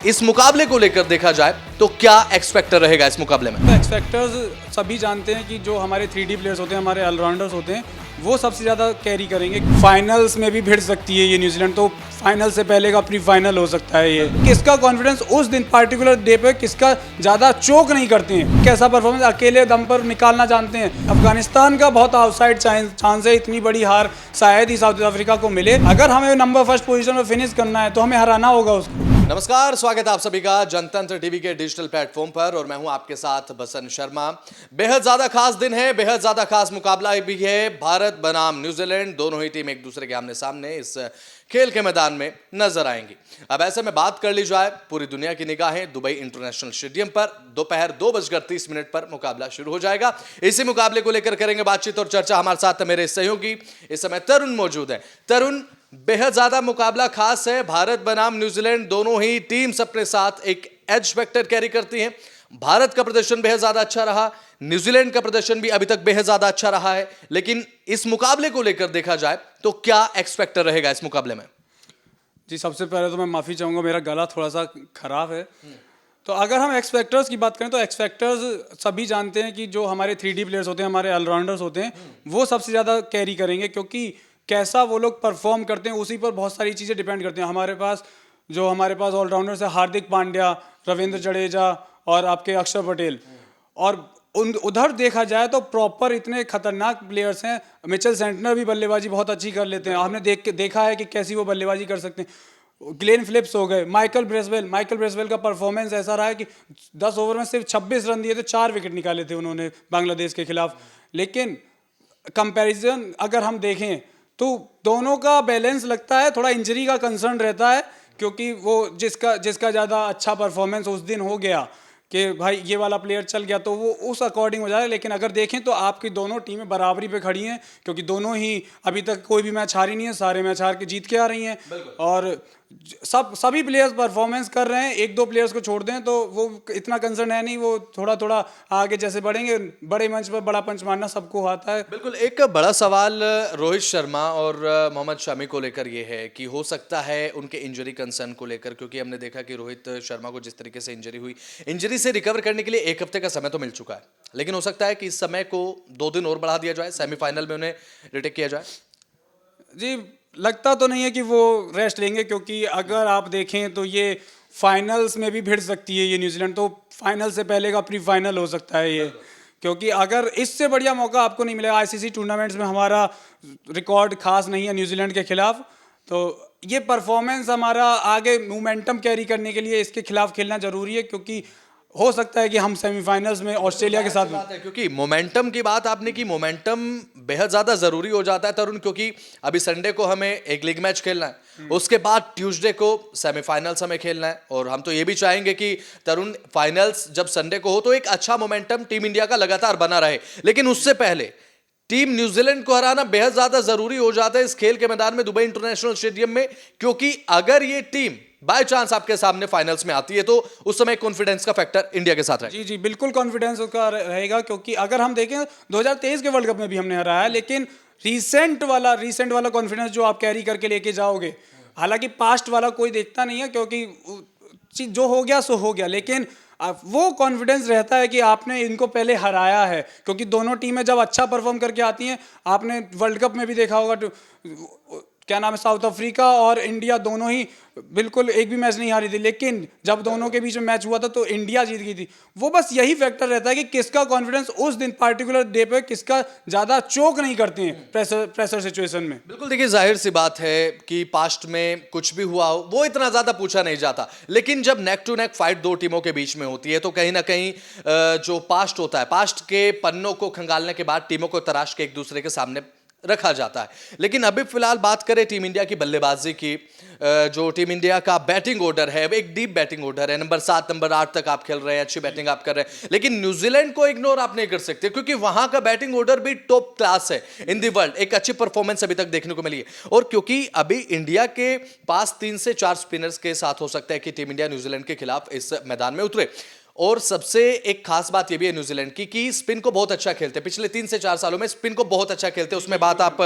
इस मुकाबले को लेकर देखा जाए तो क्या एक्स फैक्टर रहेगा इस मुकाबले में? तो एक्स फैक्टर्स सभी जानते हैं कि जो हमारे 3D प्लेयर्स होते हैं, हमारे ऑलराउंडर्स होते हैं, वो सबसे ज़्यादा कैरी करेंगे। फाइनल्स में भी भिड़ सकती है ये न्यूजीलैंड, तो फाइनल से पहले का प्री फाइनल हो सकता है ये। किसका कॉन्फिडेंस उस दिन पार्टिकुलर डे पे किसका ज़्यादा चोक नहीं करते हैं, कैसा परफॉर्मेंस अकेले दम पर निकालना जानते हैं। अफगानिस्तान का बहुत आउटसाइड चांस है, इतनी बड़ी हार शायद ही साउथ अफ्रीका को मिले। अगर हमें नंबर फर्स्ट पोजीशन में फिनिश करना है तो हमें हराना होगा उसको। नमस्कार, स्वागत है आप सभी का जनतंत्र टीवी के डिजिटल प्लेटफॉर्म पर और मैं हूं आपके साथ बसंत शर्मा। बेहद ज्यादा खास दिन है, बेहद ज्यादा खास मुकाबला भी है। भारत बनाम न्यूजीलैंड, दोनों ही टीम एक दूसरे के आमने सामने इस खेल के मैदान में नजर आएंगी। अब ऐसे में बात कर ली जाए, पूरी दुनिया की निगाहें दुबई इंटरनेशनल स्टेडियम पर दोपहर 2:30 पर मुकाबला शुरू हो जाएगा। इसी मुकाबले को लेकर करेंगे बातचीत और चर्चा। हमारे साथ मेरे सहयोगी इस समय तरुण मौजूद है। तरुण, बेहद ज्यादा मुकाबला खास है। भारत बनाम न्यूजीलैंड, दोनों ही टीम्स अपने साथ एक एज फैक्टर कैरी करती हैं। भारत का प्रदर्शन बेहद ज्यादा अच्छा रहा, न्यूजीलैंड का प्रदर्शन भी अभी तक बेहद ज्यादा अच्छा रहा है। लेकिन इस मुकाबले को लेकर देखा जाए तो क्या एक्स फैक्टर रहेगा इस मुकाबले में? जी, सबसे पहले तो मैं माफ़ी चाहूँगा, मेरा गला थोड़ा सा खराब है। तो अगर हम एक्स फैक्टर्स की बात करें तो एक्स फैक्टर्स सभी जानते हैं कि जो हमारे 3D प्लेयर्स होते हैं, हमारे ऑलराउंडर्स होते हैं, वो सबसे ज़्यादा कैरी करेंगे, क्योंकि कैसा वो लोग परफॉर्म करते हैं उसी पर बहुत सारी चीज़ें डिपेंड करती हैं। हमारे पास ऑलराउंडर्स है, हार्दिक पांड्या, रविंद्र जडेजा और आपके अक्षर पटेल। और उधर देखा जाए तो प्रॉपर इतने खतरनाक प्लेयर्स हैं। मिचेल सेंटनर भी बल्लेबाजी बहुत अच्छी कर लेते हैं, हमने देखा है कि कैसी वो बल्लेबाजी कर सकते हैं। ग्लेन फिलिप्स हो गए, माइकल ब्रेसवेल का परफॉर्मेंस ऐसा रहा है कि 10 ओवर में सिर्फ 26 रन दिए थे, 4 विकेट निकाले थे उन्होंने बांग्लादेश के खिलाफ। लेकिन कंपैरिजन अगर हम देखें तो दोनों का बैलेंस लगता है, थोड़ा इंजरी का कंसर्न रहता है, क्योंकि वो जिसका ज़्यादा अच्छा परफॉर्मेंस उस दिन हो गया कि भाई ये वाला प्लेयर चल गया, तो वो उस अकॉर्डिंग हो जाए। लेकिन अगर देखें तो आपकी दोनों टीमें बराबरी पे खड़ी हैं, क्योंकि दोनों ही अभी तक कोई भी मैच हारी नहीं है, सारे मैच हार के जीत के आ रही हैं। और सभी प्लेयर्स परफॉर्मेंस कर रहे हैं। एक दो प्लेयर्स को छोड़ दें तो वो इतना कंसर्न है नहीं, वो थोड़ा थोड़ा आगे जैसे बढ़ेंगे। बड़े मंच पर बड़ा पंच मारना सबको आता है। बिल्कुल। एक बड़ा सवाल रोहित शर्मा और मोहम्मद शमी को लेकर ये है कि हो सकता है उनके इंजरी कंसर्न को लेकर, क्योंकि हमने देखा कि रोहित शर्मा को जिस तरीके से इंजरी हुई, इंजरी से रिकवर करने के लिए 1 हफ्ते का समय तो मिल चुका है, लेकिन हो सकता है कि इस समय को 2 दिन और बढ़ा दिया जाए, सेमीफाइनल में उन्हें रिटेक किया जाए। जी, लगता तो नहीं है कि वो रेस्ट लेंगे, क्योंकि अगर आप देखें तो ये फाइनल्स में भी भिड़ सकती है ये न्यूजीलैंड, तो फाइनल से पहले का प्री फाइनल हो सकता है ये। क्योंकि अगर इससे बढ़िया मौका आपको नहीं मिलेगा, आईसीसी टूर्नामेंट्स में हमारा रिकॉर्ड खास नहीं है न्यूजीलैंड के खिलाफ, तो ये परफॉर्मेंस हमारा आगे मोमेंटम कैरी करने के लिए इसके खिलाफ खेलना जरूरी है, क्योंकि हो सकता है कि हम सेमीफाइनल्स में ऑस्ट्रेलिया के साथ बात है। क्योंकि मोमेंटम की बात आपने की, मोमेंटम बेहद ज्यादा जरूरी हो जाता है तरुण, क्योंकि अभी संडे को हमें एक लीग मैच खेलना है, उसके बाद ट्यूसडे को सेमीफाइनल्स हमें खेलना है। और हम तो ये भी चाहेंगे कि तरुण, फाइनल्स जब संडे को हो तो एक अच्छा मोमेंटम टीम इंडिया का लगातार बना रहे, लेकिन उससे पहले टीम न्यूजीलैंड को हराना बेहद ज्यादा जरूरी हो जाता है इस खेल के मैदान में, दुबई इंटरनेशनल स्टेडियम में। क्योंकि अगर ये टीम बाय चांस आपके सामने फाइनल्स में आती है तो उस समय कॉन्फिडेंस का फैक्टर इंडिया के साथ रहेगा। जी, बिल्कुल कॉन्फिडेंस उसका रहेगा, क्योंकि अगर हम देखें 2023 के वर्ल्ड कप में भी हमने हराया है, लेकिन रीसेंट वाला कॉन्फिडेंस जो आप कैरी करके लेके जाओगे, हालांकि पास्ट वाला कोई देखता नहीं है, क्योंकि जो हो गया सो हो गया, लेकिन वो कॉन्फिडेंस रहता है कि आपने इनको पहले हराया है। क्योंकि दोनों टीमें जब अच्छा परफॉर्म करके आती हैं, आपने वर्ल्ड कप में भी देखा होगा, क्या नाम है, साउथ अफ्रीका और इंडिया दोनों ही बिल्कुल एक भी मैच नहीं हारी थी, लेकिन जब दोनों के बीच में मैच हुआ था तो इंडिया जीत गई थी। वो बस यही फैक्टर रहता है कि किसका कॉन्फिडेंस उस दिन पार्टिकुलर डे पे किसका ज्यादा चोक नहीं करते हैं प्रेशर सिचुएशन में। बिल्कुल। देखिए, जाहिर सी बात है कि पास्ट में कुछ भी हुआ हो वो इतना ज्यादा पूछा नहीं जाता, लेकिन जब नेक टू नेक फाइट दो टीमों के बीच में होती है तो कहीं ना कहीं जो पास्ट होता है, पास्ट के पन्नों को खंगालने के बाद टीमों को तराश के एक दूसरे के सामने रखा जाता है। लेकिन अभी फिलहाल बात करें टीम इंडिया की बल्लेबाजी की, जो टीम इंडिया का बैटिंग ऑर्डर है, एक डीप बैटिंग ऑर्डर है, नंबर 7 नंबर 8 तक आप खेल रहे हैं, अच्छी बैटिंग आप कर रहे हैं, लेकिन न्यूजीलैंड को इग्नोर आप नहीं कर सकते, क्योंकि वहां का बैटिंग ऑर्डर भी टॉप क्लास है इन दी वर्ल्ड। एक अच्छी परफॉर्मेंस अभी तक देखने को मिली है, और क्योंकि अभी इंडिया के पास 3 से 4 स्पिनर्स के साथ हो सकता है कि टीम इंडिया न्यूजीलैंड के खिलाफ इस मैदान में उतरे। और सबसे एक खास बात यह भी है न्यूजीलैंड की कि स्पिन को बहुत अच्छा खेलते हैं, पिछले 3 से 4 सालों में स्पिन को बहुत अच्छा खेलते हैं। उसमें बात आप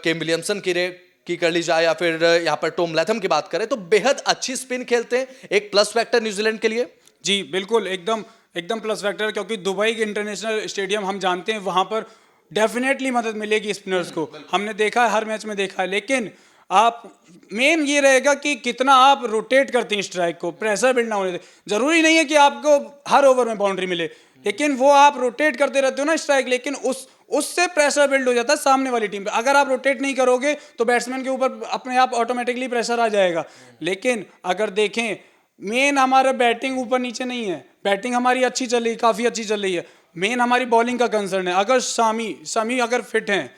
केन विलियमसन की की कर ली जाए या फिर यहाँ पर टॉम लैथम की बात करें, तो बेहद अच्छी स्पिन खेलते हैं, एक प्लस फैक्टर न्यूजीलैंड के लिए। जी बिल्कुल, एकदम एकदम प्लस फैक्टर, क्योंकि दुबई के इंटरनेशनल स्टेडियम हम जानते हैं, वहां पर डेफिनेटली मदद मिलेगी स्पिनर्स को, हमने देखा है, हर मैच में देखा है। लेकिन आप मेन ये रहेगा कि कितना आप रोटेट करते हैं स्ट्राइक को, प्रेशर बिल्ड ना होने दे। जरूरी नहीं है कि आपको हर ओवर में बाउंड्री मिले, लेकिन वो आप रोटेट करते रहते हो ना स्ट्राइक, लेकिन उससे प्रेशर बिल्ड हो जाता है सामने वाली टीम पे। अगर आप रोटेट नहीं करोगे तो बैट्समैन के ऊपर अपने आप ऑटोमेटिकली प्रेशर आ जाएगा। लेकिन अगर देखें, मेन हमारा बैटिंग ऊपर नीचे नहीं है, बैटिंग हमारी अच्छी चल रही है, काफ़ी अच्छी चल रही है। मेन हमारी बॉलिंग का कंसर्न है। अगर शामी अगर फिट हैं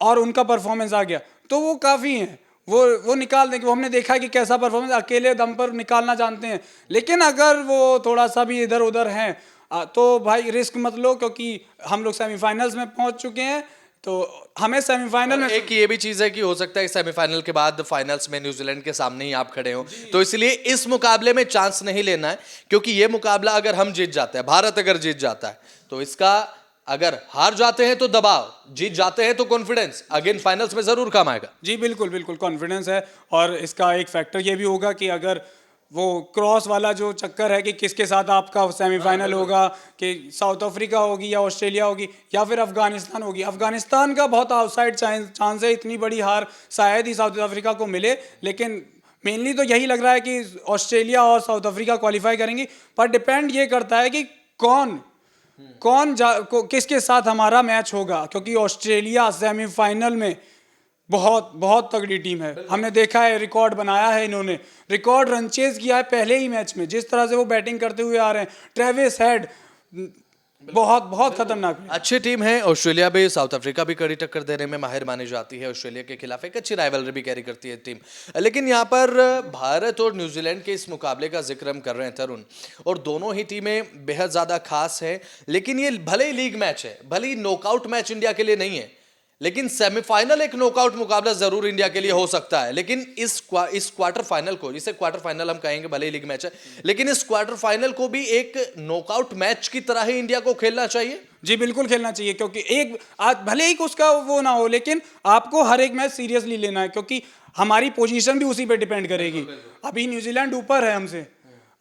और उनका परफॉर्मेंस आ गया तो वो काफ़ी हैं, वो निकाल देंगे। वो हमने देखा है कि कैसा परफॉर्मेंस अकेले दम पर निकालना जानते हैं। लेकिन अगर वो थोड़ा सा भी इधर उधर हैं तो भाई रिस्क मत लो, क्योंकि हम लोग सेमीफाइनल्स में पहुंच चुके हैं, तो हमें सेमीफाइनल में एक ये भी चीज है कि हो सकता है सेमीफाइनल के बाद फाइनल्स में न्यूजीलैंड के सामने ही आप खड़े हो, तो इसलिए इस मुकाबले में चांस नहीं लेना है, क्योंकि ये मुकाबला अगर हम जीत जाते हैं, भारत अगर जीत जाता है, तो इसका अगर हार जाते हैं तो दबाव, जीत जाते हैं तो कॉन्फिडेंस अगेन फाइनल्स में जरूर काम आएगा। जी बिल्कुल बिल्कुल कॉन्फिडेंस है। और इसका एक फैक्टर ये भी होगा कि अगर वो क्रॉस वाला जो चक्कर है कि किसके साथ आपका सेमीफाइनल होगा, कि साउथ अफ्रीका होगी या ऑस्ट्रेलिया होगी या फिर अफगानिस्तान होगी। अफगानिस्तान का बहुत आउटसाइड चांस है, इतनी बड़ी हार शायद ही साउथ अफ्रीका को मिले। लेकिन मेनली तो यही लग रहा है कि ऑस्ट्रेलिया और साउथ अफ्रीका क्वालिफाई करेंगी, पर डिपेंड ये करता है कि किसके साथ हमारा मैच होगा, क्योंकि ऑस्ट्रेलिया सेमीफाइनल में बहुत बहुत तगड़ी टीम है। हमने देखा है, रिकॉर्ड बनाया है इन्होंने, रिकॉर्ड रन चेज किया है पहले ही मैच में। जिस तरह से वो बैटिंग करते हुए आ रहे हैं, ट्रेविस हेड बहुत बहुत खतरनाक है। अच्छी टीम है ऑस्ट्रेलिया भी, साउथ अफ्रीका भी कड़ी टक्कर देने में माहिर मानी जाती है। ऑस्ट्रेलिया के खिलाफ एक अच्छी राइवलरी भी कैरी करती है टीम। लेकिन यहाँ पर भारत और न्यूजीलैंड के इस मुकाबले का जिक्र हम कर रहे हैं तरुण, और दोनों ही टीमें बेहद ज़्यादा खास है। लेकिन ये भले ही लीग मैच है, भले ही नॉकआउट मैच इंडिया के लिए नहीं है, लेकिन सेमीफाइनल एक नॉकआउट मुकाबला जरूर इंडिया के लिए हो सकता है। लेकिन इस क्वार्टर फाइनल को, जिसे क्वार्टर फाइनल हम कहेंगे, भले ही लीग मैच है, लेकिन इस क्वार्टर फाइनल को भी एक नॉकआउट मैच की तरह ही इंडिया को खेलना चाहिए। जी बिल्कुल खेलना चाहिए, क्योंकि एक आज भले ही उसका वो ना हो, लेकिन आपको हर एक मैच सीरियसली लेना है, क्योंकि हमारी पोजीशन भी उसी पे डिपेंड करेगी। अभी न्यूजीलैंड ऊपर है हमसे,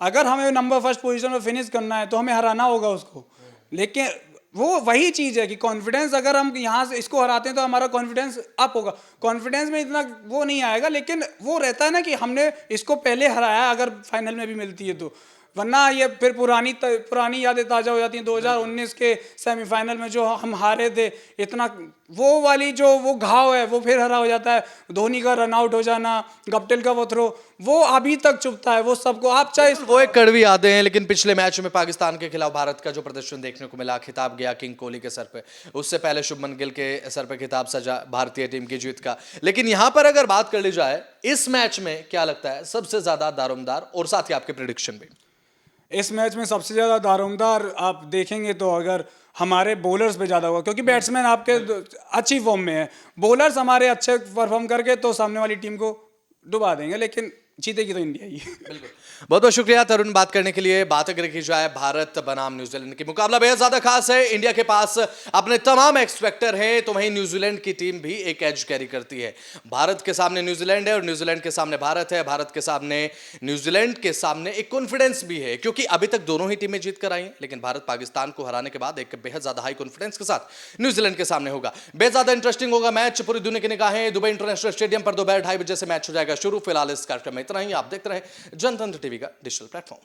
अगर हमें नंबर फर्स्ट पोजीशन में फिनिश करना है तो हमें हराना होगा उसको। लेकिन वो वही चीज़ है कि कॉन्फिडेंस, अगर हम यहाँ से इसको हराते हैं तो हमारा कॉन्फिडेंस अप होगा। कॉन्फिडेंस में इतना वो नहीं आएगा, लेकिन वो रहता है ना कि हमने इसको पहले हराया, अगर फाइनल में भी मिलती है तो। वरना ये फिर पुरानी यादें ताज़ा हो जाती हैं। 2019 के सेमीफाइनल में जो हम हारे थे, इतना वो वाली जो वो घाव है वो फिर हरा हो जाता है। धोनी का रन आउट हो जाना, गप्टिल का वो थ्रो, वो अभी तक चुभता है वो सबको। आप चाहे वो एक कड़वी यादें हैं। लेकिन पिछले मैच में पाकिस्तान के खिलाफ भारत का जो प्रदर्शन देखने को मिला, खिताब गया किंग कोहली के सर पे, उससे पहले शुभमन गिल के सर पे खिताब सजा भारतीय टीम की जीत का। लेकिन यहां पर अगर बात कर ली जाए इस मैच में, क्या लगता है सबसे ज्यादा दारोमदार, और साथ ही आपके प्रेडिक्शन भी? इस मैच में सबसे ज़्यादा दारोमदार आप देखेंगे तो अगर हमारे बॉलर्स पे ज़्यादा हुआ, क्योंकि बैट्समैन आपके अच्छी फॉर्म में है, बॉलर्स हमारे अच्छे परफॉर्म करके तो सामने वाली टीम को डुबा देंगे, लेकिन जीतेगी तो इंडिया ही। बिल्कुल, बहुत बहुत शुक्रिया तरुण बात करने के लिए। बात अगर की जाए भारत बनाम न्यूजीलैंड की, मुकाबला बेहद ज्यादा खास है। इंडिया के पास अपने तमाम एक्स फैक्टर हैं, तो वहीं न्यूजीलैंड की टीम भी एक एज कैरी करती है। भारत के सामने न्यूजीलैंड है और न्यूजीलैंड के सामने भारत है। भारत के सामने न्यूजीलैंड के सामने एक कॉन्फिडेंस भी है, क्योंकि अभी तक दोनों ही टीमें जीत कर आई हैं। लेकिन भारत पाकिस्तान को हराने के बाद एक बेहद ज्यादा हाई कॉन्फिडेंस के साथ न्यूजीलैंड के सामने होगा। बेहद ज्यादा इंटरेस्टिंग होगा मैच। पूरी दुनिया की निगाहें दुबई इंटरनेशनल स्टेडियम पर दोपहर 2:30 बजे से मैच हो जाएगा शुरू। फिलहाल इस कार्यक्रम में इतना ही। आप देखते रहे जनतंत्र टीवी का डिजिटल प्लेटफॉर्म।